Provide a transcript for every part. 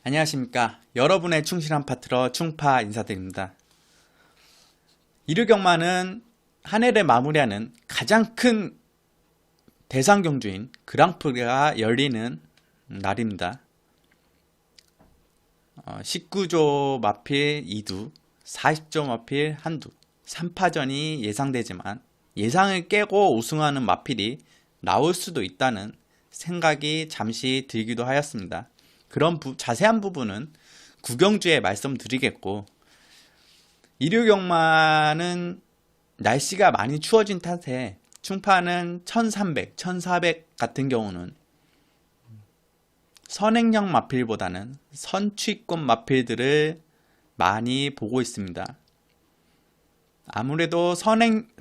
안녕하십니까. 여러분의 충실한 파트너 충파 인사드립니다. 일요경마는 한 해를 마무리하는 가장 큰 대상 경주인 그랑프리가 열리는 날입니다. 19조 마필 2두, 40조 마필 1두, 3파전이 예상되지만 예상을 깨고 우승하는 마필이 나올 수도 있다는 생각이 잠시 들기도 하였습니다. 그런 자세한 부분은 구경주에 말씀드리겠고, 일요경마는 날씨가 많이 추워진 탓에 충파는 1300, 1400 같은 경우는 선행형 마필보다는 선취권 마필들을 많이 보고 있습니다. 아무래도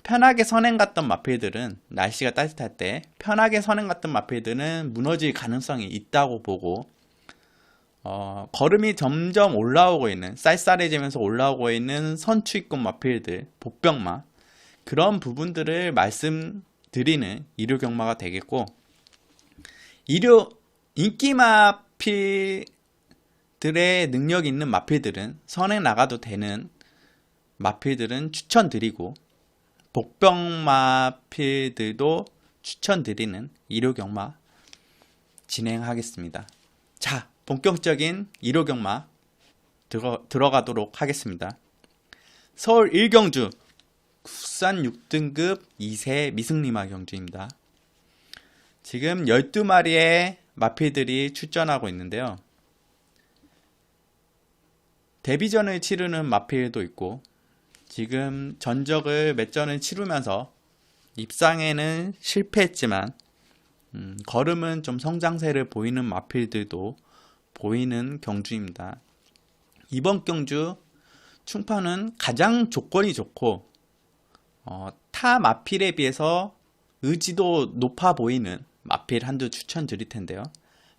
편하게 선행 갔던 마필들은 날씨가 따뜻할 때 편하게 선행 갔던 마필들은 무너질 가능성이 있다고 보고, 걸음이 점점 올라오고 있는, 쌀쌀해지면서 올라오고 있는 선취권 마필들, 복병마, 그런 부분들을 말씀드리는 일요경마가 되겠고, 인기 마필들의 능력 있는 마필들은 선행 나가도 되는 마필들은 추천드리고, 복병 마필들도 추천드리는 일요경마 진행하겠습니다. 자, 본격적인 일요경마 들어가도록 하겠습니다. 서울 1경주 국산 6등급 2세 미승리마 경주입니다. 지금 12마리의 마필들이 출전하고 있는데요. 데뷔전을 치르는 마필도 있고, 지금 전적을 몇 전을 치르면서 입상에는 실패했지만 걸음은 좀 성장세를 보이는 마필들도 보이는 경주입니다. 이번 경주 충파는 가장 조건이 좋고 타 마필에 비해서 의지도 높아 보이는 마필 한두 추천드릴 텐데요.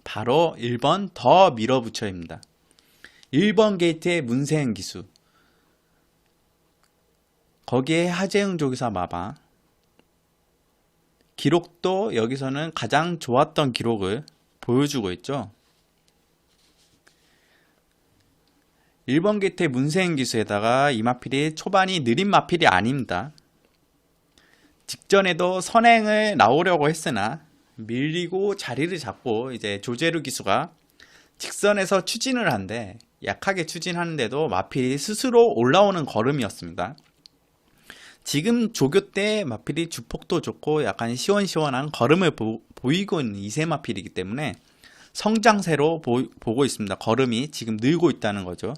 바로 1번 더 밀어붙여입니다. 1번 게이트의 문세행 기수, 거기에 하재흥 조기사 마방, 기록도 여기서는 가장 좋았던 기록을 보여주고 있죠. 1번 게이트의 문세행 기수에다가 이 마필이 초반이 느린 마필이 아닙니다. 직전에도 선행을 나오려고 했으나 밀리고 자리를 잡고 이제 조재루 기수가 직선에서 추진을 한데 약하게 추진하는데도 마필이 스스로 올라오는 걸음이었습니다. 지금 조교 때 마필이 주폭도 좋고 약간 시원시원한 걸음을 보이고 있는 2세 마필이기 때문에 성장세로 보고 있습니다. 걸음이 지금 늘고 있다는 거죠.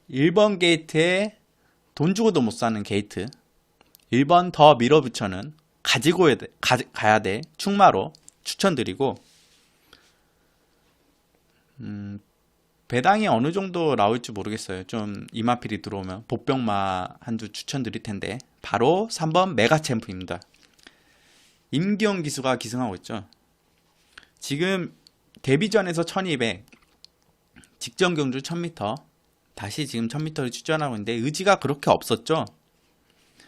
1번 게이트에 돈 주고도 못 사는 게이트, 1번 더 밀어붙여는 가지고 가야 돼 충마로 추천드리고, 배당이 어느 정도 나올지 모르겠어요. 좀 이마필이 들어오면 복병마 한주 추천드릴 텐데, 바로 3번 메가챔프입니다. 임기용 기수가 기승하고 있죠. 지금 데뷔전에서 1200, 직전 경주 1000m, 다시 지금 1000m를 출전하고 있는데 의지가 그렇게 없었죠.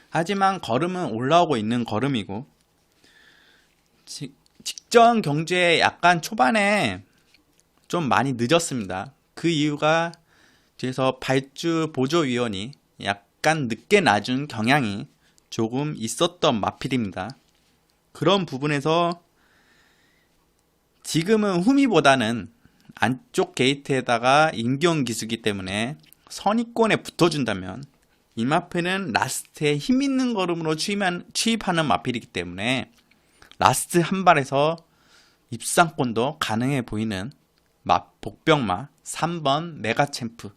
하지만 걸음은 올라오고 있는 걸음이고, 직전 경주에 약간 초반에 좀 많이 늦었습니다. 그 이유가 뒤에서 발주 보조위원이 약간 늦게 놔준 경향이 조금 있었던 마필입니다. 그런 부분에서 지금은 후미보다는 안쪽 게이트에다가 임기용 기수기 때문에 선입권에 붙어준다면, 이 마필은 라스트에 힘있는 걸음으로 취입하는 마필이기 때문에 라스트 한 발에서 입상권도 가능해 보이는 복병마 3번 메가챔프.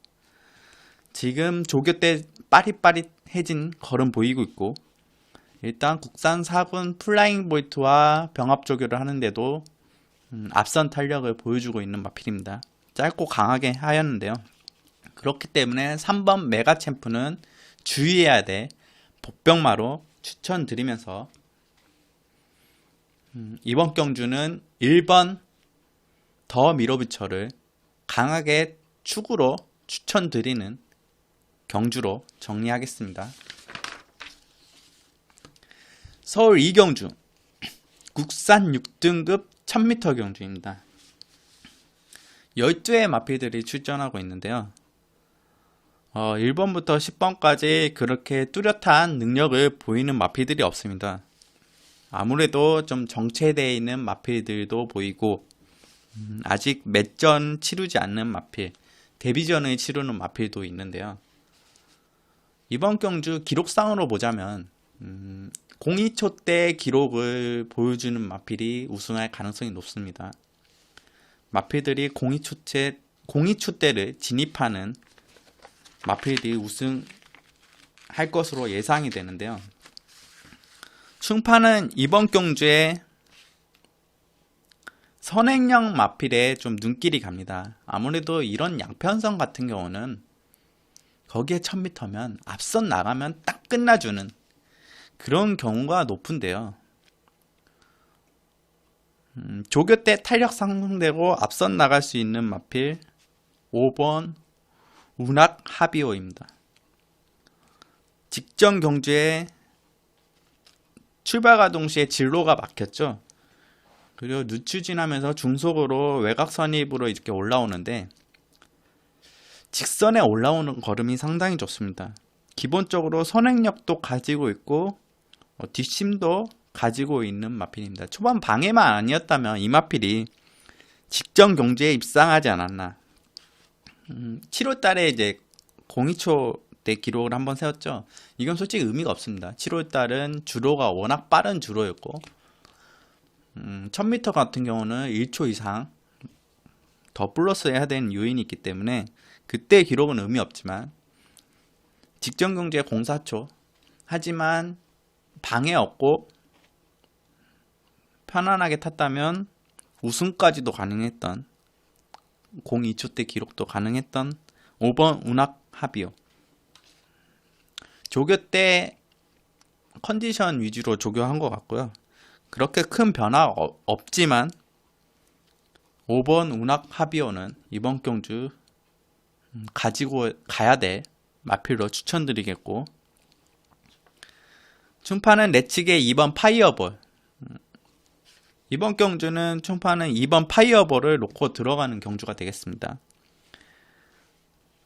지금 조교 때 빠릿빠릿해진 걸음 보이고 있고, 일단 국산 4군 플라잉 볼트와 병합 조교를 하는데도 앞선 탄력을 보여주고 있는 마필입니다. 짧고 강하게 하였는데요. 그렇기 때문에 3번 메가챔프는 주의해야 돼 복병마로 추천드리면서, 이번 경주는 1번 더 밀어붙여를 강하게 축으로 추천드리는 경주로 정리하겠습니다. 서울 2경주 국산 6등급 1000m 경주입니다. 12의 마필들이 출전하고 있는데요. 1번부터 10번까지 그렇게 뚜렷한 능력을 보이는 마필들이 없습니다. 아무래도 좀 정체되어 있는 마필들도 보이고 아직 맷전 치르지 않는 마필, 데뷔전을 치르는 마필도 있는데요. 이번 경주 기록상으로 보자면 02초 때 기록을 보여주는 마필이 우승할 가능성이 높습니다. 마필들이 02초 때를 진입하는 마필들이 우승할 것으로 예상이 되는데요. 충파는 이번 경주에 선행형 마필에 좀 눈길이 갑니다. 아무래도 이런 양편성 같은 경우는 거기에 1000m면 앞선 나가면 딱 끝나주는 그런 경우가 높은데요. 조교 때 탄력 상승되고 앞선 나갈 수 있는 마필 5번 운학 하비오입니다. 직전 경주에 출발과 동시에 진로가 막혔죠. 그리고 누추진하면서 중속으로 외곽 선입으로 이렇게 올라오는데 직선에 올라오는 걸음이 상당히 좋습니다. 기본적으로 선행력도 가지고 있고 뒷심도 가지고 있는 마필입니다. 초반 방해만 아니었다면 이 마필이 직전 경주에 입상하지 않았나. 7월달에 이제 02초 때 기록을 한번 세웠죠. 이건 솔직히 의미가 없습니다. 7월달은 주로가 워낙 빠른 주로였고 1000m 같은 경우는 1초 이상 더 플러스 해야 되는 요인이 있기 때문에 그때 기록은 의미 없지만 직전 경주에 04초 하지만 방해 없고 편안하게 탔다면 우승까지도 가능했던 02초 때 기록도 가능했던 5번 운학 하비오. 조교 때 컨디션 위주로 조교한 것 같고요. 그렇게 큰 변화 없지만 5번 운학 하비오는 이번 경주 가지고 가야 될 마필로 추천드리겠고, 충파는 내치게 2번 파이어볼. 이번 경주는 충파는 2번 파이어볼을 놓고 들어가는 경주가 되겠습니다.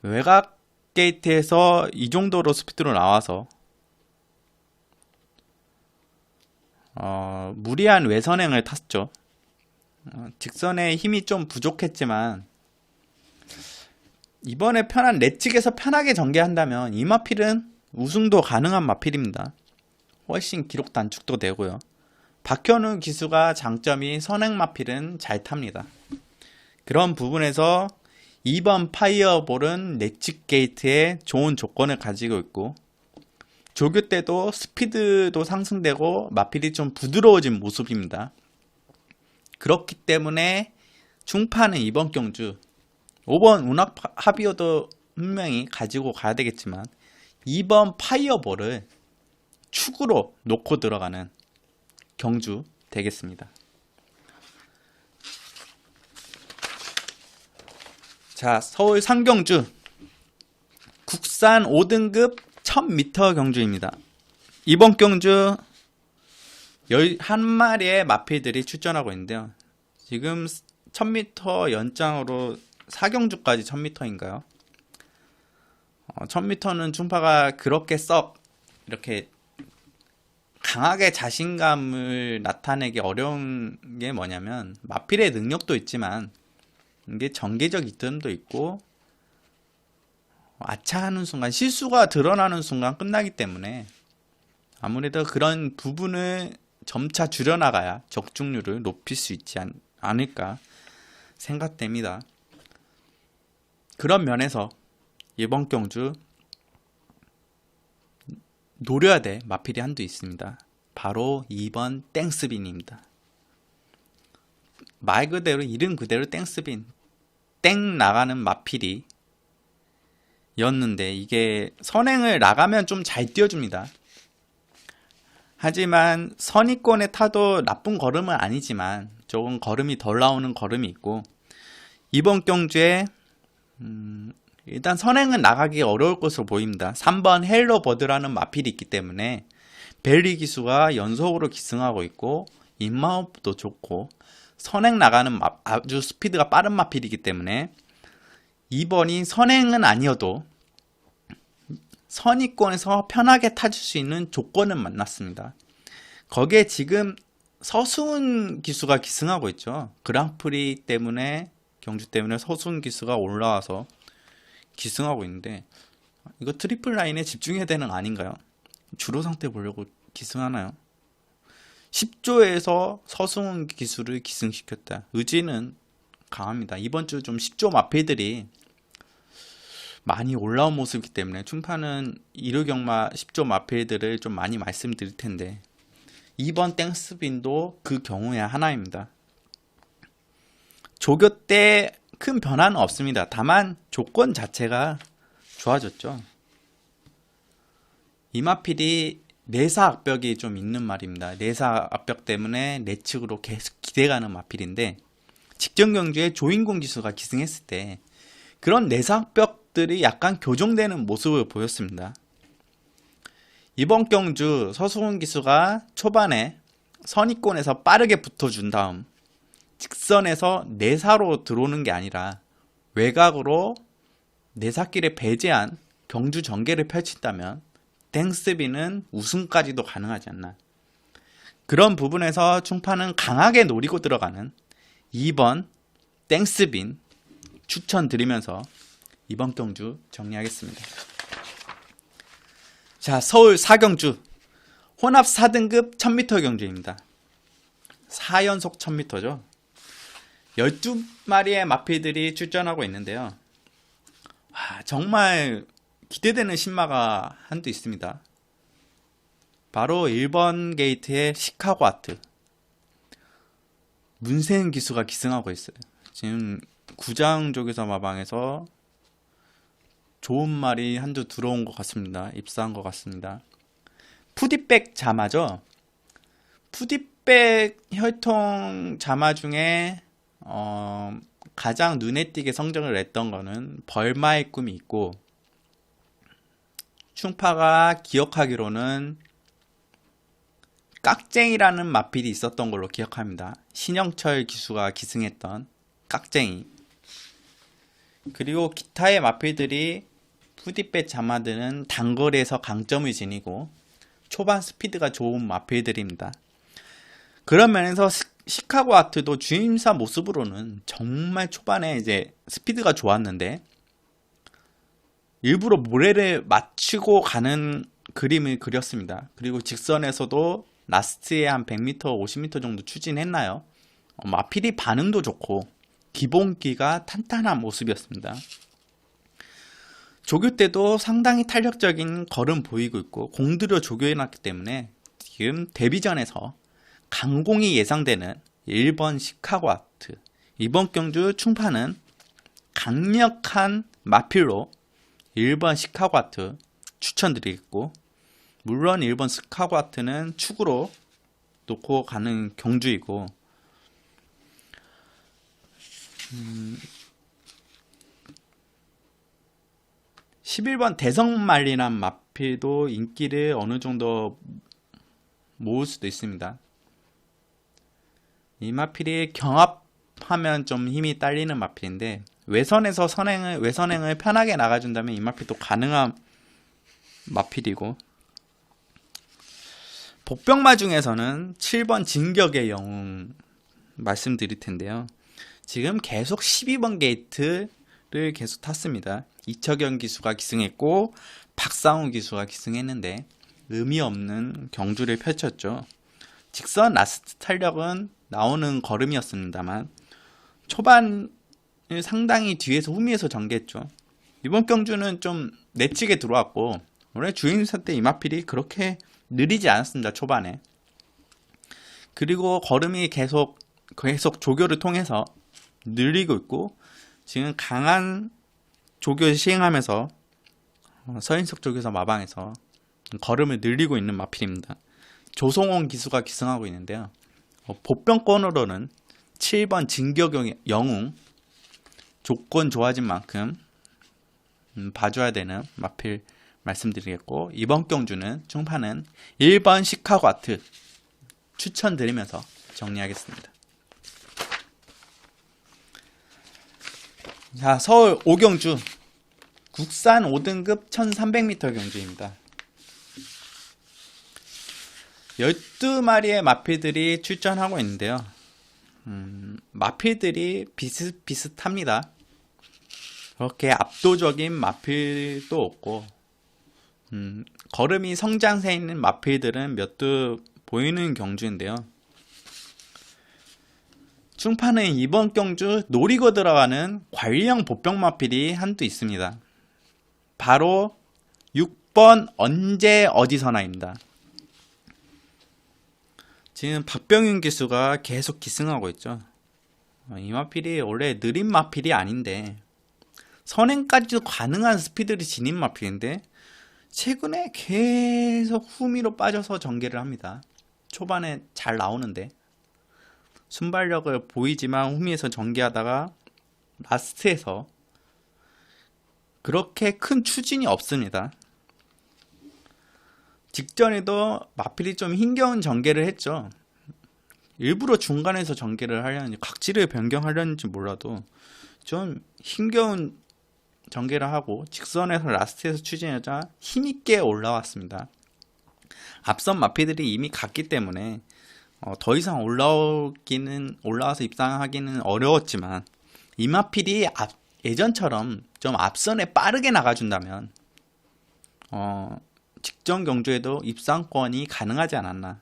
외곽 게이트에서 이 정도로 스피드로 나와서 무리한 외선행을 탔죠. 직선에 힘이 좀 부족했지만 이번에 편한 내측에서 편하게 전개한다면 이 마필은 우승도 가능한 마필입니다. 훨씬 기록 단축도 되고요. 박현우 기수가 장점이 선행 마필은 잘 탑니다. 그런 부분에서 2번 파이어볼은 내측 게이트에 좋은 조건을 가지고 있고, 조교 때도 스피드도 상승되고 마필이 좀 부드러워진 모습입니다. 그렇기 때문에 충파는 이번 경주 5번 운학 하비오도 분명히 가지고 가야 되겠지만 2번 파이어볼을 축으로 놓고 들어가는 경주 되겠습니다. 자, 서울 상경주 국산 5등급 1000m 경주입니다. 이번 경주 11마리의 마필들이 출전하고 있는데요. 지금 1000m 연장으로 4경주까지 1000m인가요? 1000m는 충파가 그렇게 썩 이렇게 강하게 자신감을 나타내기 어려운 게 뭐냐면, 마필의 능력도 있지만 이게 전개적 이점도 있고 아차하는 순간, 실수가 드러나는 순간 끝나기 때문에 아무래도 그런 부분을 점차 줄여나가야 적중률을 높일 수 있지 않을까 생각됩니다. 그런 면에서 이번 경주 노려야 될 마필이 한두 있습니다. 바로 2번 땡스빈입니다. 말 그대로 이름 그대로 땡스빈, 땡 나가는 마필이 였는데, 이게 선행을 나가면 좀 잘 띄워줍니다. 하지만 선위권에 타도 나쁜 걸음은 아니지만 조금 걸음이 덜 나오는 걸음이 있고, 이번 경주에 일단 선행은 나가기 어려울 것으로 보입니다. 3번 헬로버드라는 마필이 있기 때문에 벨리 기수가 연속으로 기승하고 있고 인마업도 좋고 선행 나가는 아주 스피드가 빠른 마필이기 때문에 2번이 선행은 아니어도 선위권에서 편하게 타줄 수 있는 조건은 만났습니다. 거기에 지금 서수은 기수가 기승하고 있죠. 그랑프리 때문에, 경주 때문에 서수은 기수가 올라와서 기승하고 있는데, 이거 트리플 라인에 집중해야 되는 거 아닌가요? 주로 상태 보려고 기승하나요? 10조에서 서수은 기수를 기승시켰다. 의지는 강합니다. 이번 주 좀 10조 마필들이 많이 올라온 모습이기 때문에 충파는 일요경마 10조 마필들을 좀 많이 말씀드릴 텐데, 2번 땡스빈도 그 경우의 하나입니다. 조교 때 큰 변화는 없습니다. 다만 조건 자체가 좋아졌죠. 이 마필이 내사 압벽이 좀 있는 말입니다. 내사 압벽 때문에 내측으로 계속 기대가는 마필인데, 직전 경주에 조인공 기수가 기승했을 때 그런 내사 압벽들이 약간 교정되는 모습을 보였습니다. 이번 경주 서수은 기수가 초반에 선위권에서 빠르게 붙어준 다음 직선에서 내사로 들어오는 게 아니라 외곽으로 내사길에 배제한 경주 전개를 펼친다면 땡스비는 우승까지도 가능하지 않나. 그런 부분에서 충파는 강하게 노리고 들어가는 2번 땡스빈 추천드리면서 이번 경주 정리하겠습니다. 자, 서울 4경주 혼합 4등급 1000m 경주입니다. 4연속 1000m죠. 12마리의 마필들이 출전하고 있는데요. 정말 기대되는 신마가 한두 있습니다. 바로 1번 게이트의 시카고 아트. 문세은 기수가 기승하고 있어요. 지금 구장족에서 마방에서 좋은 말이 한두 들어온 것 같습니다. 입사한 것 같습니다. 푸디백 자마죠. 푸디백 혈통 자마 중에 가장 눈에 띄게 성적을 냈던 거는 벌마의 꿈이 있고, 충파가 기억하기로는 깍쟁이라는 마필이 있었던 걸로 기억합니다. 신영철 기수가 기승했던 깍쟁이. 그리고 기타의 마필들이 푸디백 자마들은 단거리에서 강점을 지니고 초반 스피드가 좋은 마필들입니다. 그런 면에서 시카고 아트도 주임사 모습으로는 정말 초반에 이제 스피드가 좋았는데 일부러 모래를 맞추고 가는 그림을 그렸습니다. 그리고 직선에서도 라스트에 한 100m, 50m 정도 추진했나요? 마필이 반응도 좋고 기본기가 탄탄한 모습이었습니다. 조교 때도 상당히 탄력적인 걸음 보이고 있고 공들여 조교해놨기 때문에 지금 데뷔전에서 강공이 예상되는 1번 시카고 아트. 이번 경주 충파는 강력한 마필로 1번 시카고 아트 추천드리겠고, 물론 1번 시카고 아트는 축으로 놓고 가는 경주이고, 11번 대성말리란 마필도 인기를 어느 정도 모을 수도 있습니다. 이 마필이 경합하면 좀 힘이 딸리는 마필인데, 외선에서 외선행을 편하게 나가준다면 이 마필도 가능한 마필이고, 복병마 중에서는 7번 진격의 영웅 말씀드릴 텐데요. 지금 계속 12번 게이트를 계속 탔습니다. 이철경 기수가 기승했고 박상우 기수가 기승했는데 의미 없는 경주를 펼쳤죠. 직선 라스트 탄력은 나오는 걸음이었습니다만 초반을 상당히 뒤에서 후미에서 전개했죠. 이번 경주는 좀 내치게 들어왔고, 원래 주임사 때 이마필이 그렇게 느리지 않았습니다. 초반에. 그리고 걸음이 계속 조교를 통해서 늘리고 있고, 지금 강한 조교를 시행하면서 서인석 조교사 마방에서 걸음을 늘리고 있는 마필입니다. 조성원 기수가 기승하고 있는데요. 보병권으로는 7번 진격의 영웅, 조건 좋아진 만큼 봐줘야 되는 마필 말씀드리겠고, 이번 경주는 충파는 1번 시카고 아트 추천드리면서 정리하겠습니다. 자, 서울 오경주 국산 5등급 1300m 경주입니다. 12마리의 마필들이 출전하고 있는데요. 마필들이 비슷비슷합니다. 그렇게 압도적인 마필도 없고, 걸음이 성장세 있는 마필들은 몇 두 보이는 경주인데요. 충파는 이번 경주 노리고 들어가는 관리형 보병 마필이 한두 있습니다. 바로 6번 언제 어디서나입니다. 지금 박병윤 기수가 계속 기승하고 있죠. 이 마필이 원래 느린 마필이 아닌데 선행까지도 가능한 스피드를 지닌 마필인데 최근에 계속 후미로 빠져서 전개를 합니다. 초반에 잘 나오는데 순발력을 보이지만 후미에서 전개하다가 라스트에서 그렇게 큰 추진이 없습니다. 직전에도 마필이 좀 힘겨운 전개를 했죠. 일부러 중간에서 전개를 하려는지 각지를 변경하려는지 몰라도 좀 힘겨운 전개를 하고 직선에서 라스트에서 추진하자 힘있게 올라왔습니다. 앞선 마필들이 이미 갔기 때문에 더 이상 올라와서 입상하기는 어려웠지만 이 마필이 예전처럼 좀 앞선에 빠르게 나가준다면 직전 경주에도 입상권이 가능하지 않았나.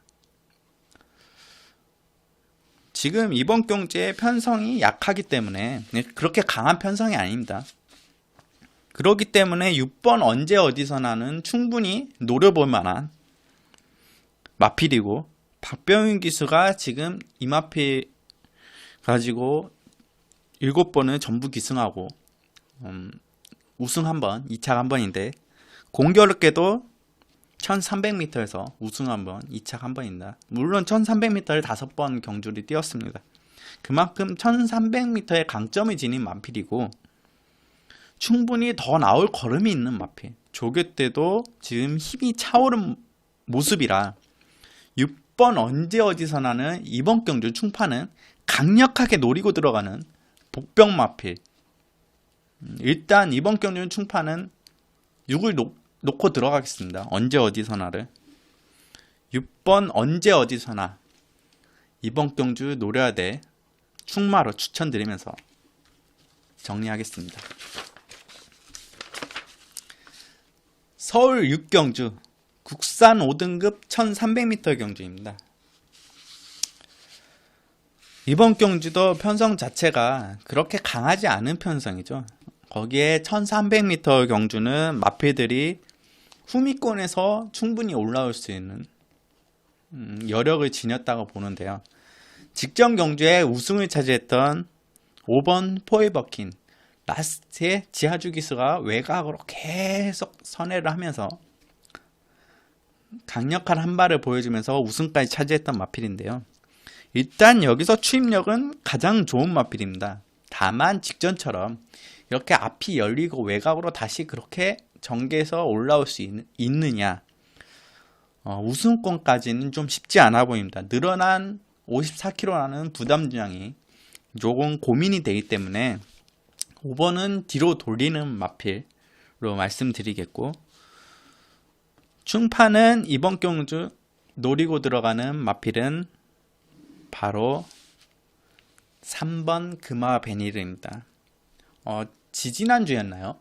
지금 이번 경주의 편성이 약하기 때문에 그렇게 강한 편성이 아닙니다. 그렇기 때문에 6번 언제 어디서나는 충분히 노려볼 만한 마필이고, 박병윤 기수가 지금 이 마필 가지고 7번을 전부 기승하고 우승 한번, 2착 한번인데 공교롭게도 1300m에서 우승 한번, 2착 한번입니다. 물론 1300m를 5번 경주를 뛰었습니다. 그만큼 1300m의 강점을 지닌 마필이고 충분히 더 나올 걸음이 있는 마필. 조교 때도 지금 힘이 차오른 모습이라 6번 언제 어디서나는 이번 경주 충파는 강력하게 노리고 들어가는 복병 마필. 일단 이번 경주 충파는 6을 놓고 들어가겠습니다. 언제 어디서나를. 6번 언제 어디서나 이번 경주 노려야 돼 충마로 추천드리면서 정리하겠습니다. 서울 6경주 국산 5등급 1300m 경주입니다. 이번 경주도 편성 자체가 그렇게 강하지 않은 편성이죠. 거기에 1300m 경주는 마필들이 후미권에서 충분히 올라올 수 있는 여력을 지녔다고 보는데요. 직전 경주에 우승을 차지했던 5번 포에버킨 라스트에 지하주 기수가 외곽으로 계속 선회를 하면서 강력한 한 발을 보여주면서 우승까지 차지했던 마필인데요. 일단 여기서 추임력은 가장 좋은 마필입니다. 다만 직전처럼 이렇게 앞이 열리고 외곽으로 다시 그렇게 전개해서 올라올 수 있느냐, 우승권까지는 좀 쉽지 않아 보입니다. 늘어난 54kg라는 부담 중량이 조금 고민이 되기 때문에 5번은 뒤로 돌리는 마필로 말씀드리겠고, 충파는 이번 경주 노리고 들어가는 마필은 바로 3번 금화 베니르입니다. 지지난주였나요?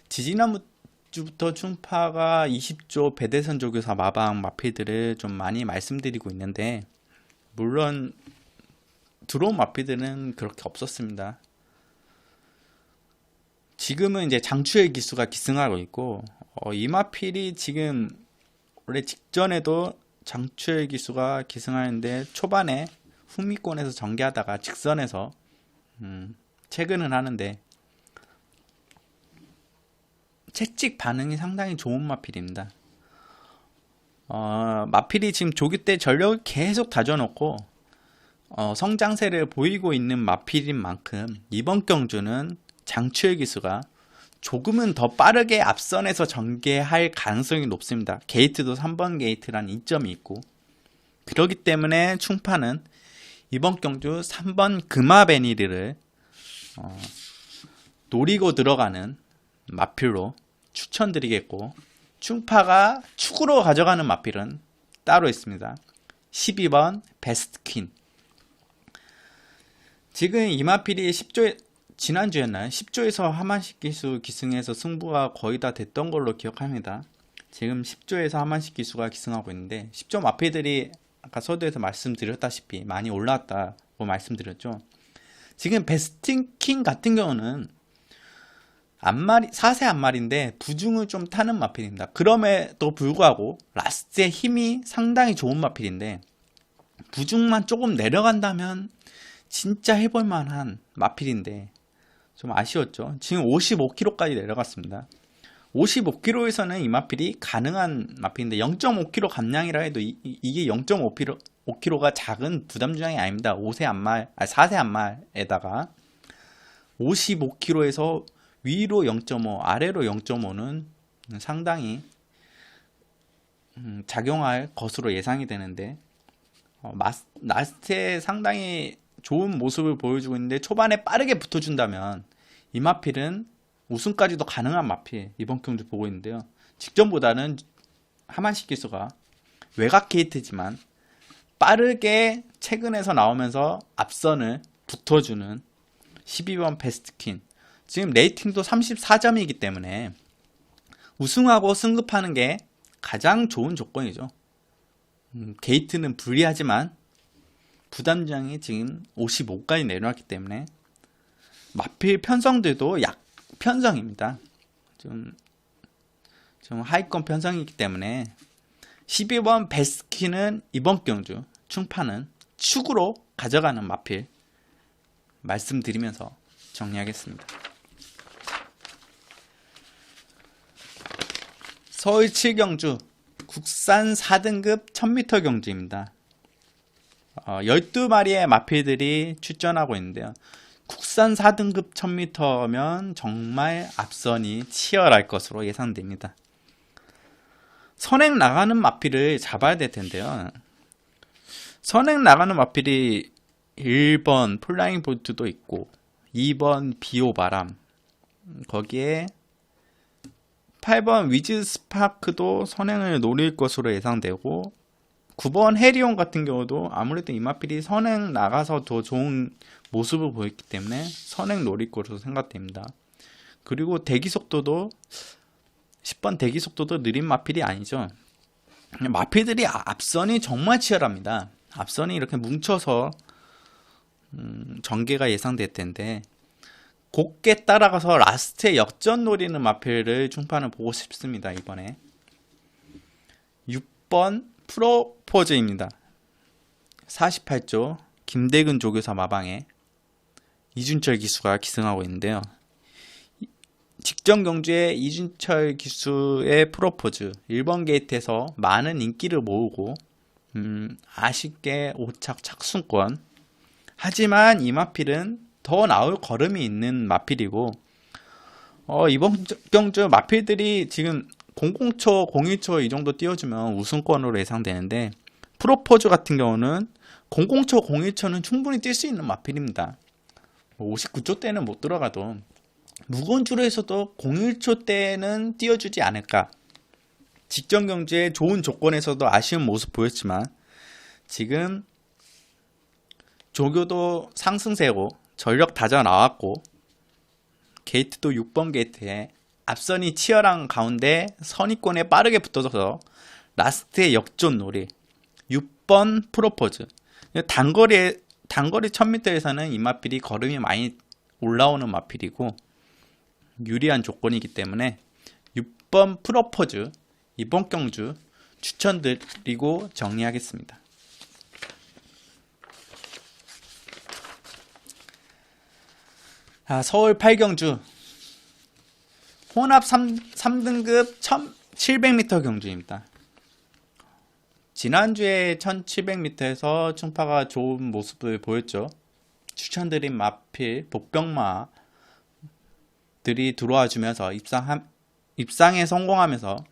지지난주부터 충파가 20조 배대선 조교사 마방 마필들을 좀 많이 말씀드리고 있는데, 물론 들어온 마필들은 그렇게 없었습니다. 지금은 이제 장추의 기수가 기승하고 있고, 이 마필이 지금 원래 직전에도 장추의 기수가 기승하는데 초반에 후미권에서 전개하다가 직선에서 퇴근은 하는데 채찍 반응이 상당히 좋은 마필입니다. 마필이 지금 조기 때 전력을 계속 다져놓고 성장세를 보이고 있는 마필인 만큼 이번 경주는 장추의 기수가 조금은 더 빠르게 앞선에서 전개할 가능성이 높습니다. 게이트도 3번 게이트라는 이점이 있고, 그렇기 때문에 충파는 이번 경주 3번 금화베니르를 노리고 들어가는 마필로 추천드리겠고, 충파가 축으로 가져가는 마필은 따로 있습니다. 12번 베스트퀸. 지금 이 마필이 10조, 지난주였나요? 10조에서 하만식 기수 기승해서 승부가 거의 다 됐던 걸로 기억합니다. 지금 10조에서 하만식 기수가 기승하고 있는데, 10조 마필들이 아까 서두에서 말씀드렸다시피 많이 올라왔다고 말씀드렸죠. 지금 베스트퀸 같은 경우는 앞마리, 4세 앞마리인데 부중을 좀 타는 마필입니다. 그럼에도 불구하고 라스트의 힘이 상당히 좋은 마필인데, 부중만 조금 내려간다면 진짜 해볼 만한 마필인데 좀 아쉬웠죠. 지금 55kg까지 내려갔습니다. 55kg에서는 이 마필이 가능한 마필인데, 0.5kg 감량이라 해도 이게 0.5kg가 작은 부담 중량이 아닙니다. 4세 안말에다가 55kg에서 위로 0.5, 아래로 0.5는 상당히 작용할 것으로 예상이 되는데, 라스트에 상당히 좋은 모습을 보여주고 있는데, 초반에 빠르게 붙어준다면 이 마필은 우승까지도 가능한 마필, 이번 경주 보고 있는데요. 직전보다는 하만식 기수가 외곽 게이트지만 빠르게 최근에서 나오면서 앞선을 붙어주는 12번 베스트퀸. 지금 레이팅도 34점이기 때문에 우승하고 승급하는 게 가장 좋은 조건이죠. 게이트는 불리하지만 부담장이 지금 55까지 내려왔기 때문에 마필 편성들도 약 편성입니다. 좀 하위권 편성이기 때문에 12번 베스트퀸은 이번 경주 충파는 축으로 가져가는 마필 말씀드리면서 정리하겠습니다. 서울 7경주 국산 4등급 1000m 경주입니다. 12마리의 마필들이 출전하고 있는데요. 국산 4등급 1000m면 정말 앞선이 치열할 것으로 예상됩니다. 선행 나가는 마필을 잡아야 될 텐데요. 선행 나가는 마필이 1번 플라잉 볼트도 있고 2번 비오바람, 거기에 8번 위즈 스파크도 선행을 노릴 것으로 예상되고, 9번 해리온 같은 경우도 아무래도 이 마필이 선행 나가서 더 좋은 모습을 보였기 때문에 선행 노릴 것으로 생각됩니다. 그리고 대기 속도도 10번 대기 속도도 느린 마필이 아니죠. 마필들이 앞선이 정말 치열합니다. 앞선이 이렇게 뭉쳐서 전개가 예상될 텐데, 곱게 따라가서 라스트에 역전 노리는 마필을 충파는 보고 싶습니다. 이번에 6번 프로포즈입니다. 48조 김대근 조교사 마방에 이준철 기수가 기승하고 있는데요. 직전 경주에 이준철 기수의 프로포즈 1번 게이트에서 많은 인기를 모으고 아쉽게 5착 착순권. 하지만 이 마필은 더 나올 걸음이 있는 마필이고, 이번 경주 마필들이 지금 00초, 01초 이 정도 띄워주면 우승권으로 예상되는데, 프로포즈 같은 경우는 00초, 01초는 충분히 뛸 수 있는 마필입니다. 59초 때는 못 들어가도 무거운 줄에서도 01초 때는 띄워주지 않을까. 직전 경주에 좋은 조건에서도 아쉬운 모습 보였지만 지금 조교도 상승세고 전력 다져 나왔고, 게이트도 6번 게이트에 앞선이 치열한 가운데 선입권에 빠르게 붙어서 라스트의 역전 놀이 6번 프로포즈. 단거리 1000m에서는 이 마필이 걸음이 많이 올라오는 마필이고 유리한 조건이기 때문에 6번 프로포즈 이번 경주 추천드리고 정리하겠습니다. 서울 8경주 혼합 3등급 1700m 경주입니다. 지난주에 1700m에서 충파가 좋은 모습을 보였죠. 추천드린 마필 복병마들이 들어와 주면서 입상에 성공하면서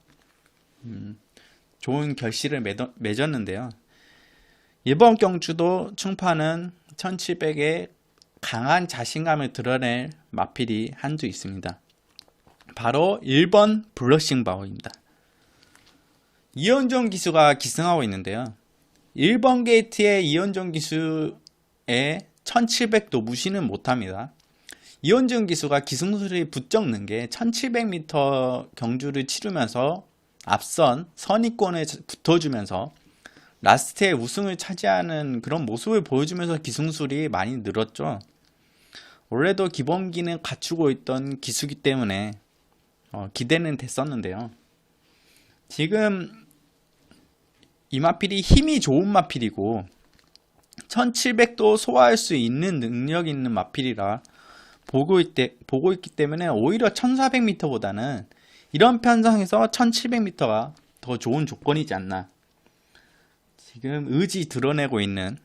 좋은 결실을 맺었는데요. 이번 경주도 충파는 1700에 강한 자신감을 드러낼 마필이 한두 있습니다. 바로 1번 블러싱 바우입니다. 이현종 기수가 기승하고 있는데요. 1번 게이트의 이현종 기수의 1700도 무시는 못합니다. 이현종 기수가 기승술이 부쩍는 게 1700m 경주를 치르면서 앞선 선입권에 붙어주면서 라스트에 우승을 차지하는 그런 모습을 보여주면서 기승술이 많이 늘었죠. 원래도 기본기는 갖추고 있던 기수기 때문에 기대는 됐었는데요. 지금 이 마필이 힘이 좋은 마필이고 1700도 소화할 수 있는 능력이 있는 마필이라 보고 있기 때문에 오히려 1400m보다는 이런 편성에서 1700m가 더 좋은 조건이지 않나. 지금 의지 드러내고 있는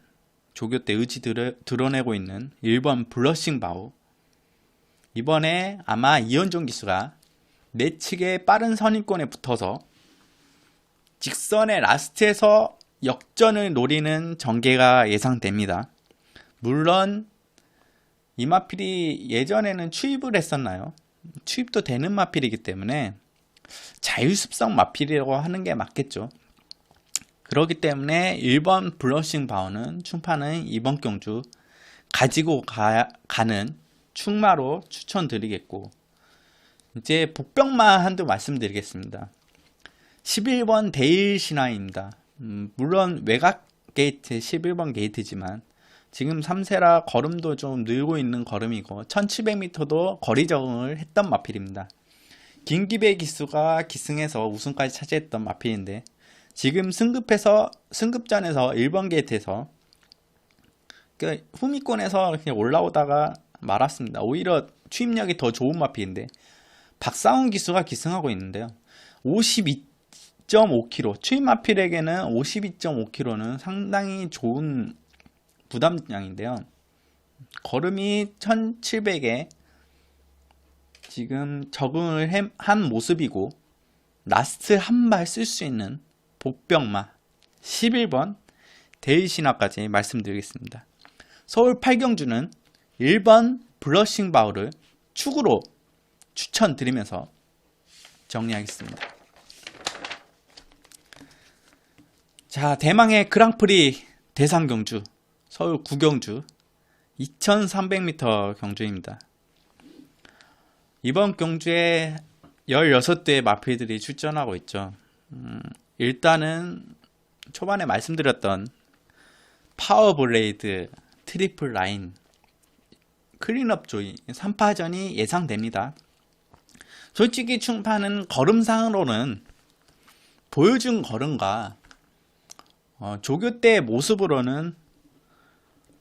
조교 때 의지 드러내고 있는 1번 블러싱 바우. 이번에 아마 이현종 기수가 내측의 빠른 선입권에 붙어서 직선의 라스트에서 역전을 노리는 전개가 예상됩니다. 물론 이 마필이 예전에는 추입을 했었나요? 추입도 되는 마필이기 때문에 자유습성 마필이라고 하는 게 맞겠죠. 그렇기 때문에 1번 블러싱 바우는 충파는 이번 경주 가지고 가는 충마로 추천드리겠고, 이제 복병마 한두 말씀드리겠습니다. 11번 데일 신화입니다. 물론 외곽 게이트 11번 게이트지만 지금 3세라 걸음도 좀 늘고 있는 걸음이고 1700m도 거리 적응을 했던 마필입니다. 김기배 기수가 기승해서 우승까지 차지했던 마필인데 지금 승급전에서 1번 게이트에서 후미권에서 그냥 올라오다가 말았습니다. 오히려 추임력이 더 좋은 마필인데 박상훈 기수가 기승하고 있는데요. 52.5km 추임 마필에게는 52.5km는 상당히 좋은 부담량인데요. 걸음이 1700에 지금 적응을 한 모습이고 라스트 한 발 쓸 수 있는 복병마 11번 데일신화까지 말씀드리겠습니다. 서울 8경주는 1번 블러싱 바우를 축으로 추천드리면서 정리하겠습니다. 자, 대망의 그랑프리 대상경주 서울 9경주 2300m 경주입니다. 이번 경주에 16대의 마필들이 출전하고 있죠. 일단은 초반에 말씀드렸던 파워블레이드, 트리플 라인, 클린업 조이 3파전이 예상됩니다. 솔직히 충파는 걸음상으로는 보여준 걸음과 조교 때 모습으로는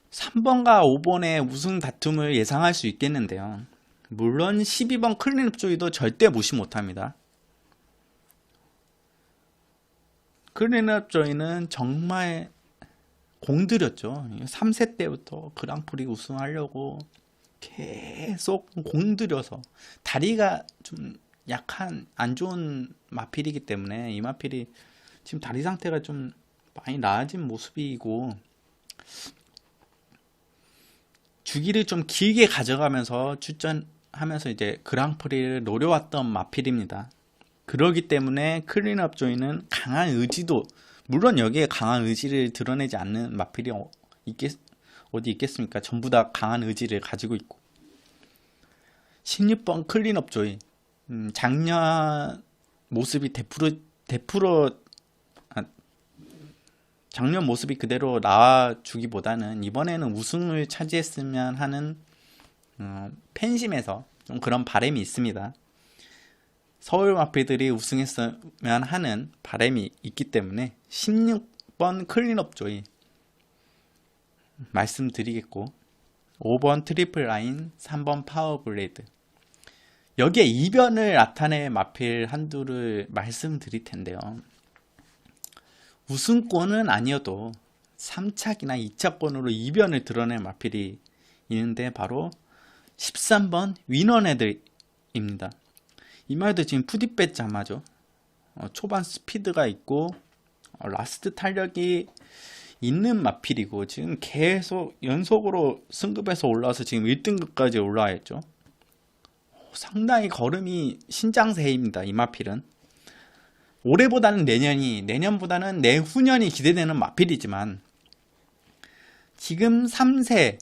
3번과 5번의 우승 다툼을 예상할 수 있겠는데요. 물론 12번 클린업 조이도 절대 무시 못합니다. 클린업 조이는 정말 공들였죠. 3세 때부터 그랑프리 우승하려고 계속 공들여서 다리가 좀 약한 안 좋은 마필이기 때문에 이 마필이 지금 다리 상태가 좀 많이 나아진 모습이고 주기를 좀 길게 가져가면서 출전하면서 이제 그랑프리를 노려왔던 마필입니다. 그러기 때문에 클린업 조이는 강한 의지도, 물론 여기에 강한 의지를 드러내지 않는 마필이 어디 있겠습니까? 전부 다 강한 의지를 가지고 있고 16번 클린업 조이 작년 모습이 작년 모습이 그대로 나와주기보다는 이번에는 우승을 차지했으면 하는 팬심에서 좀 그런 바람이 있습니다. 서울 마필들이 우승했으면 하는 바람이 있기 때문에 16번 클린업 조이 말씀드리겠고 5번 트리플 라인, 3번 파워블레이드, 여기에 이변을 나타낼 마필 한두를 말씀드릴 텐데요. 우승권은 아니어도 3차기나 2차권으로 이변을 드러낼 마필이 있는데 바로 13번 위너네들입니다. 이 말도 지금 푸디뱃 자마죠. 초반 스피드가 있고 라스트 탄력이 있는 마필이고 지금 계속 연속으로 승급해서 올라와서 지금 1등급까지 올라와 있죠. 상당히 걸음이 신장세입니다. 이 마필은. 올해보다는 내년이, 내년보다는 내후년이 기대되는 마필이지만 지금 3세에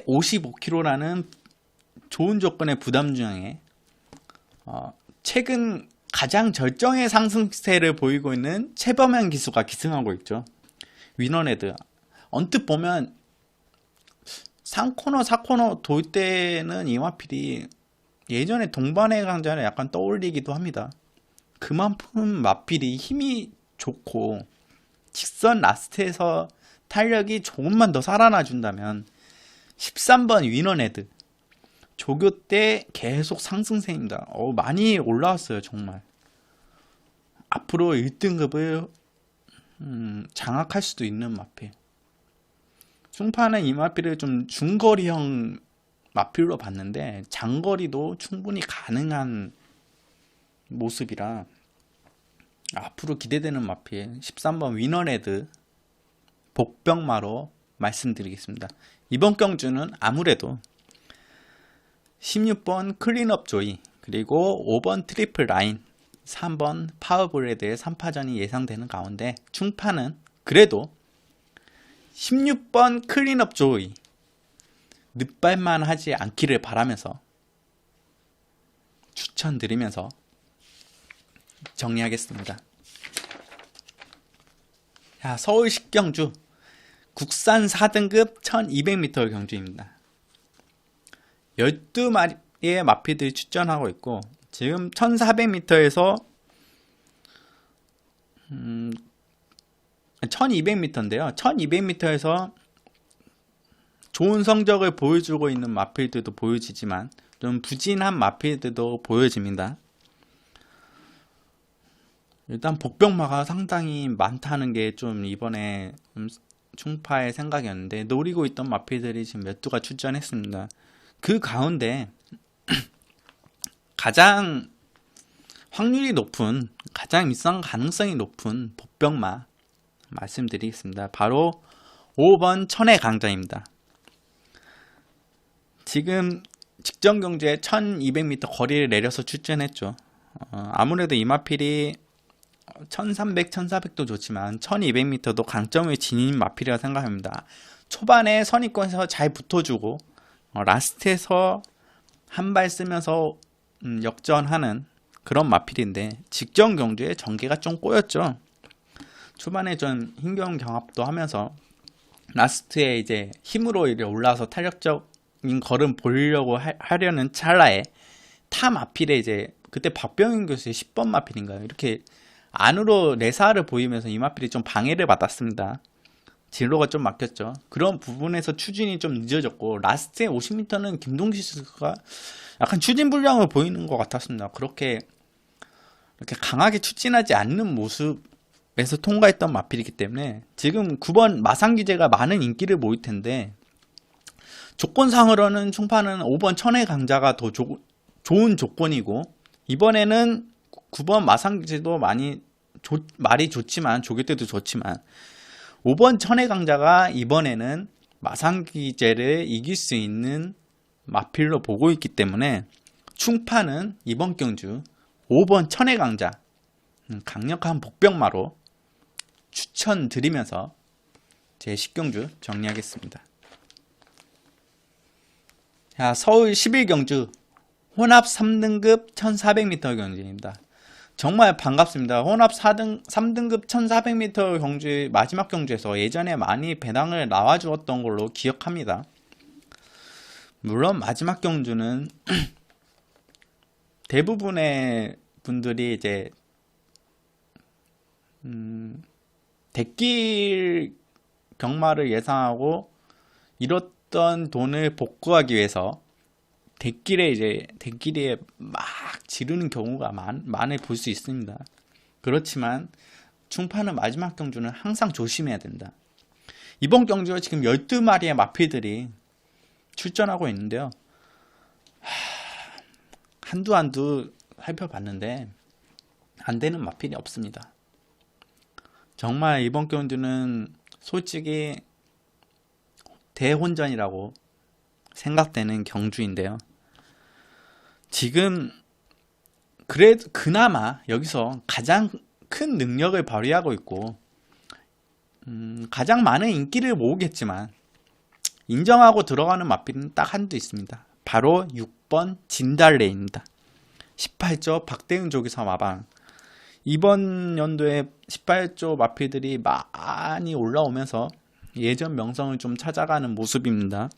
55kg라는 좋은 조건의 부담 중에 최근 가장 절정의 상승세를 보이고 있는 최범현 기수가 기승하고 있죠. 위너헤드 언뜻 보면 3코너 4코너 돌 때는 이 마필이 예전에 동반의 강자를 약간 떠올리기도 합니다. 그만큼 마필이 힘이 좋고 직선 라스트에서 탄력이 조금만 더 살아나 준다면 13번 위너헤드 조교 때 계속 상승세입니다. 많이 올라왔어요. 정말 앞으로 1등급을 장악할 수도 있는 마필. 충파는 이 마필을 좀 중거리형 마필로 봤는데 장거리도 충분히 가능한 모습이라 앞으로 기대되는 마필 13번 위너헤드 복병마로 말씀드리겠습니다. 이번 경주는 아무래도 16번 클린업 조이 그리고 5번 트리플 라인 3번 파워브레드의 3파전이 예상되는 가운데 충파는 그래도 16번 클린업 조이 늦발만 하지 않기를 바라면서 추천드리면서 정리하겠습니다. 자, 서울 식경주 국산 4등급 1200m 경주입니다. 12마리의 마필들이 출전하고 있고 지금 1400m에서 1200m인데요. 1200m에서 좋은 성적을 보여주고 있는 마필들도 보여지지만 좀 부진한 마필들도 보여집니다. 일단 복병마가 상당히 많다는 게 좀 이번에 충파의 생각이었는데 노리고 있던 마필들이 지금 몇 두가 출전했습니다. 그 가운데 가장 확률이 높은, 가장 입상 가능성이 높은 복병마 말씀드리겠습니다. 바로 5번 천의 강자입니다. 지금 직전 경주에 1200m 거리를 내려서 출전했죠. 아무래도 이 마필이 1300, 1400도 좋지만 1200m도 강점을 지닌 마필이라 생각합니다. 초반에 선입권에서 잘 붙어주고 라스트에서 한 발 쓰면서 역전하는 그런 마필인데 직전 경주에 전개가 좀 꼬였죠. 초반에 좀 힘겨운 경합도 하면서 라스트에 이제 힘으로 이제 올라서 탄력적인 걸음 보이려고 하려는 찰나에 타 마필에 이제 그때 박병인 교수의 10번 마필인가요? 이렇게 안으로 레사를 보이면서 이 마필이 좀 방해를 받았습니다. 진로가 좀 막혔죠. 그런 부분에서 추진이 좀 늦어졌고 라스트의 50m는 김동기 선수가 약간 추진 불량을 보이는 것 같았습니다. 그렇게 이렇게 강하게 추진하지 않는 모습에서 통과했던 마필이기 때문에 지금 9번 마상기제가 많은 인기를 모일 텐데 조건상으로는 충파는 5번 천의 강자가 더 좋은 조건이고 이번에는 9번 마상기제도 말이 좋지만 조교 때도 좋지만 5번 천의 강자가 이번에는 마상기제를 이길 수 있는 마필로 보고 있기 때문에 충파는 이번 경주 5번 천의 강자 강력한 복병마로 추천드리면서 제 10경주 정리하겠습니다. 자, 서울 11경주 혼합 3등급 1400m 경주입니다. 정말 반갑습니다. 혼합 3등급 1400m 경주 마지막 경주에서 예전에 많이 배당을 나와주었던 걸로 기억합니다. 물론 마지막 경주는 대부분의 분들이 이제 대길 경마를 예상하고 잃었던 돈을 복구하기 위해서 대길에 막 지르는 경우가 많이 볼 수 있습니다. 그렇지만 충파는 마지막 경주는 항상 조심해야 된다. 이번 경주에 지금 12마리의 마필들이 출전하고 있는데요. 한두 살펴봤는데 안 되는 마필이 없습니다. 정말 이번 경주는 솔직히 대혼전이라고 생각되는 경주인데요. 지금 그래도 그나마 여기서 가장 큰 능력을 발휘하고 있고 가장 많은 인기를 모으겠지만 인정하고 들어가는 마필은 딱 한도 있습니다. 바로 6번 진달래입니다. 18조 박대응 조기사 마방. 이번 연도에 18조 마필들이 많이 올라오면서 예전 명성을 좀 찾아가는 모습입니다.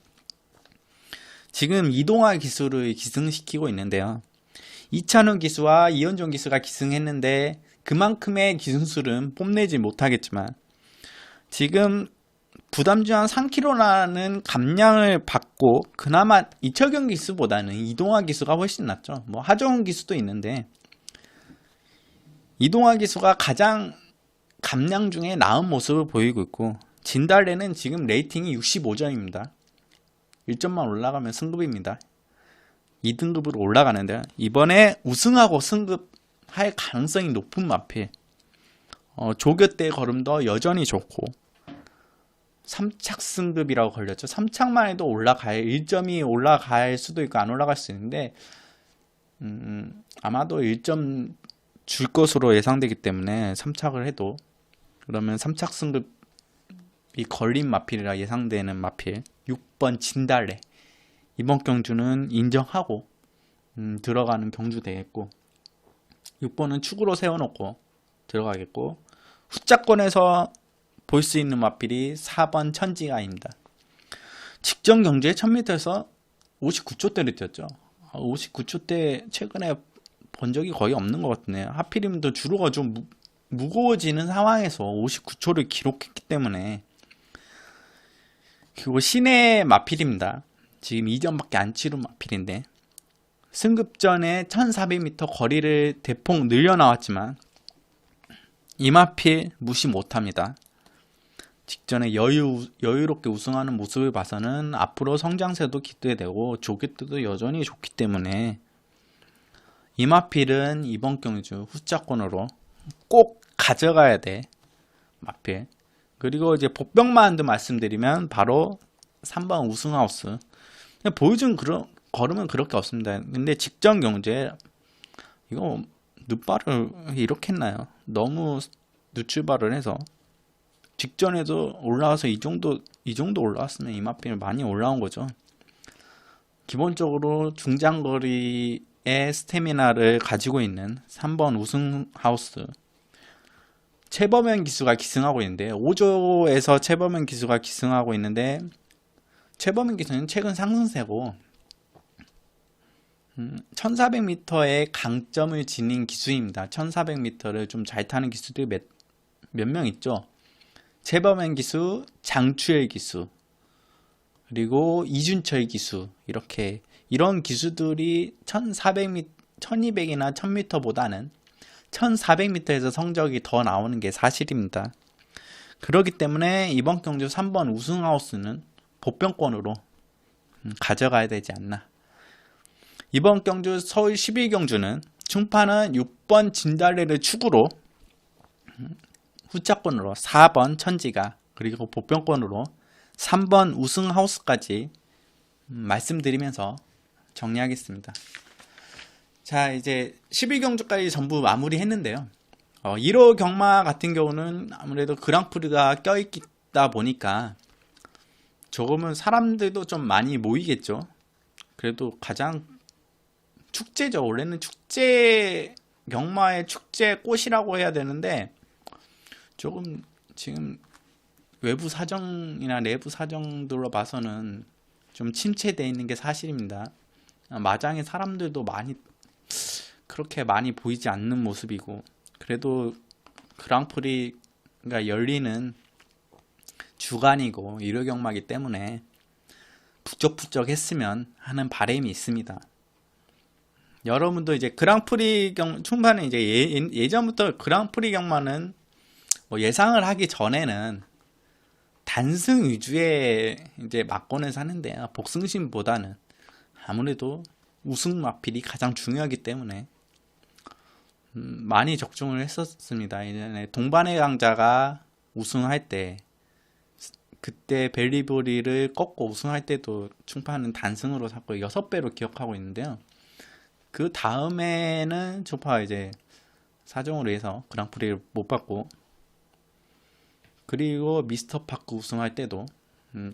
지금 이동화 기수를 기승시키고 있는데요. 이찬우 기수와 이현종 기수가 기승했는데 그만큼의 기승술은 뽐내지 못하겠지만 지금 부담주한 3kg라는 감량을 받고 그나마 이철경 기수보다는 이동화 기수가 훨씬 낫죠. 뭐 하정훈 기수도 있는데 이동화 기수가 가장 감량 중에 나은 모습을 보이고 있고 진달래는 지금 레이팅이 65점입니다. 1점만 올라가면 승급입니다. 2등급으로 올라가는데 이번에 우승하고 승급할 가능성이 높은 마필. 조교대 걸음도 여전히 좋고 3착 승급이라고 걸렸죠. 3착만 해도 1점이 올라갈 수도 있고 안 올라갈 수 있는데 아마도 1점 줄 것으로 예상되기 때문에 3착을 해도 그러면 3착 승급이 걸린 마필이라 예상되는 마필 6번 진달래. 이번 경주는 인정하고 들어가는 경주 되겠고 6번은 축으로 세워놓고 들어가겠고 후자권에서 볼 수 있는 마필이 4번 천지가입니다. 직전 경주에 1000m에서 59초대를 뛰었죠. 59초대 최근에 본 적이 거의 없는 것 같네요. 하필이면 또 주로가 좀 무거워지는 상황에서 59초를 기록했기 때문에. 그리고 신의 마필입니다. 지금 2점밖에 안 치른 마필인데 승급전에 1400m 거리를 대폭 늘려나왔지만 이 마필 무시 못합니다. 직전에 여유롭게 우승하는 모습을 봐서는 앞으로 성장세도 기대되고 조개도 여전히 좋기 때문에 이 마필은 이번 경주 후자권으로 꼭 가져가야 돼 마필. 그리고 이제 복병만도 말씀드리면 바로 3번 우승하우스. 보여준 걸음은 그렇게 없습니다. 근데 직전 경주에 이거 늦발을 이렇게 했나요? 너무 늦출발을 해서 직전에도 올라와서 이 정도 올라왔으면 이 마필 많이 올라온 거죠. 기본적으로 중장거리의 스태미나를 가지고 있는 3번 우승하우스. 최범현 기수가 기승하고 있는데 5조에서 최범현 기수가 기승하고 있는데 최범현 기수는 최근 상승세고 1400m의 강점을 지닌 기수입니다. 1400m를 좀 잘 타는 기수들이 몇 명 있죠. 최범현 기수, 장추열 기수, 그리고 이준철 기수 이런 기수들이 1400m, 1200이나 1000m보다는 1400m에서 성적이 더 나오는 게 사실입니다. 그렇기 때문에 이번 경주 3번 우승하우스는 보병권으로 가져가야 되지 않나. 이번 경주 서울 11경주는 충파는 6번 진달래를 축으로 후자권으로 4번 천지가 그리고 보병권으로 3번 우승하우스까지 말씀드리면서 정리하겠습니다. 자, 이제 11경주까지 전부 마무리했는데요. 1호 경마 같은 경우는 아무래도 그랑프리가 껴있다 보니까 조금은 사람들도 좀 많이 모이겠죠. 그래도 가장 축제죠. 원래는 경마의 축제 꽃이라고 해야 되는데 조금 지금 외부 사정이나 내부 사정들로 봐서는 좀 침체되어 있는 게 사실입니다. 마장에 사람들도 그렇게 많이 보이지 않는 모습이고 그래도 그랑프리가 열리는 주간이고 1호 경마이기 때문에 북적북적 했으면 하는 바람이 있습니다. 여러분도 이제 그랑프리 충파는 이제 예전부터 그랑프리 경마는 뭐 예상을 하기 전에는 단승 위주의 이제 막권을 사는데요. 복승심보다는 아무래도 우승 마필이 가장 중요하기 때문에 많이 적중을 했었습니다. 예전에 동반의 강자가 우승할 때 그때 벨리보리를 꺾고 우승할 때도 충파는 단승으로 샀고 6배로 기억하고 있는데요. 그 다음에는 충파가 이제 사정으로 해서 그랑프리를 못 받고, 그리고 미스터 파크 우승할 때도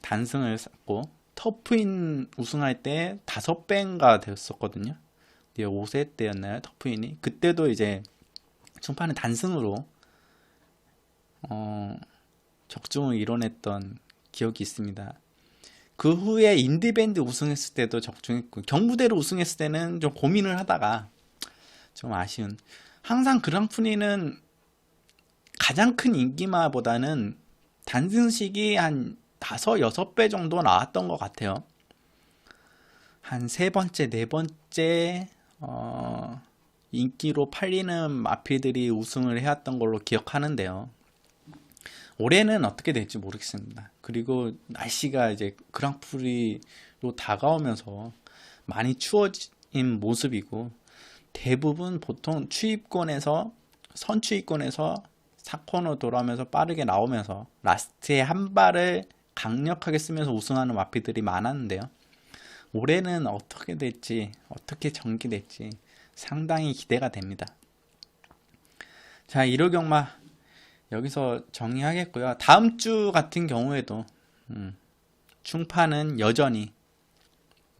단승을 샀고, 터프인 우승할 때 5배인가 되었었거든요. 5세 때였나요? 터프인이. 그때도 이제 충파는 단승으로 적중을 이뤄냈던 기억이 있습니다. 그 후에 인디밴드 우승했을 때도 적중했고, 경무대로 우승했을 때는 좀 고민을 하다가 좀 아쉬운. 항상 그랑프리는 가장 큰 인기마보다는 단승식이 한 5, 6배 정도 나왔던 것 같아요. 한 3번째, 4번째 인기로 팔리는 마필들이 우승을 해왔던 걸로 기억하는데요. 올해는 어떻게 될지 모르겠습니다. 그리고 날씨가 이제 그랑프리로 다가오면서 많이 추워진 모습이고, 대부분 보통 선추위권에서 4코너 돌아오면서 빠르게 나오면서 라스트에 한 발을 강력하게 쓰면서 우승하는 마필들이 많았는데요. 올해는 어떻게 될지, 어떻게 전개될지 상당히 기대가 됩니다. 자, 1호 경마 여기서 정리하겠고요. 다음 주 같은 경우에도 충파는 여전히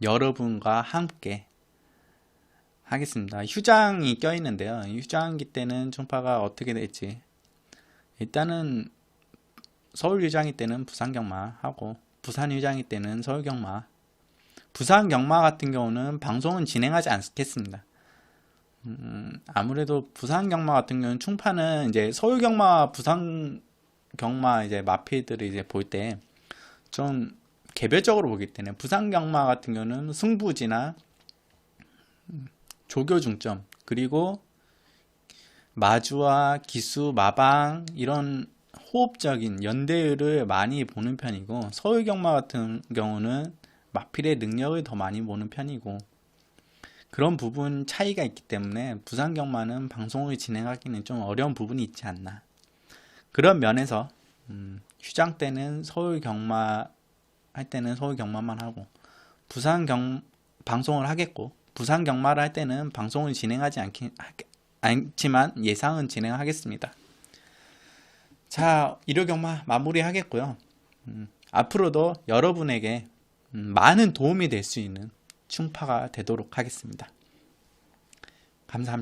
여러분과 함께 하겠습니다. 휴장이 껴있는데요. 휴장기 때는 충파가 어떻게 될지, 일단은 서울 휴장이 때는 부산 경마 하고, 부산 휴장이 때는 서울 경마. 부산 경마 같은 경우는 방송은 진행하지 않겠습니다. 아무래도 부산 경마 같은 경우는 충파는 이제 서울 경마, 부산 경마 이제 마필들을 이제 볼 때 좀 개별적으로 보기 때문에, 부산 경마 같은 경우는 승부지나 조교 중점, 그리고 마주와 기수, 마방 이런 호흡적인 연대율을 많이 보는 편이고, 서울 경마 같은 경우는 마필의 능력을 더 많이 보는 편이고, 그런 부분 차이가 있기 때문에 부산 경마는 방송을 진행하기는 좀 어려운 부분이 있지 않나. 그런 면에서 휴장 때는 서울 경마 할 때는 서울 경마만 하고, 방송을 하겠고, 부산 경마를 할 때는 방송을 진행하지 않지만 예상은 진행하겠습니다. 자, 1호 경마 마무리 하겠고요. 앞으로도 여러분에게 많은 도움이 될 수 있는 충파가 되도록 하겠습니다. 감사합니다.